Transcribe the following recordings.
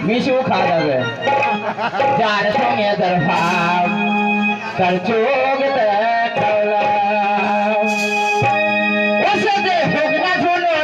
মিশু খাওয়া যাবে যার সঙ্গে তার ভাব তার চোখ দেখালাম ওর সাথে হোক না ঝুলো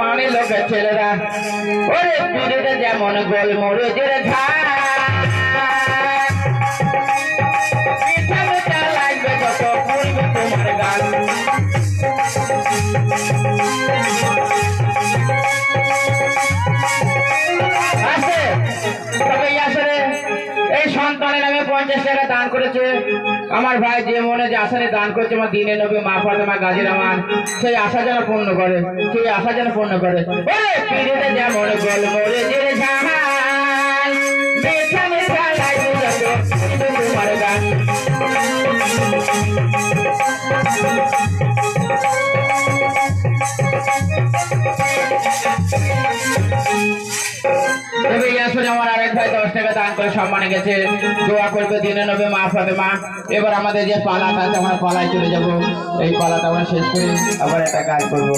মানি লোকের ছেলেরা ওরে পিড়িতে যেমন গোল মরিচের ঝাল মিঠা মিঠা লাগবে যত পড়বে তোমার গান আছে তবে আসলে এই সন্তানের আমি 50 টাকা দান করেছে আমার ভাই যে মনে যে আশা দান করছে আমার দিনে নবী মা ফাতেমা গাজী রহমান সেই আশা যেন পূর্ণ করে সেই আশা যেন পূর্ণ করে ওরে পিড়িতে যেমন গোল মরিচের ঝাল মিঠা মিঠা লাগবে যত তোমার গান আমার আরেক ভাই 10 টাকা দান করে সম্মানে গেছে দোয়া করবে দিনে নবী মা ফাতেমা এবার আমাদের যে পালা আছে আমরা পালায় চলে যাব এই পালাটা আমরা শেষ করে আবার একটা কাজ করব।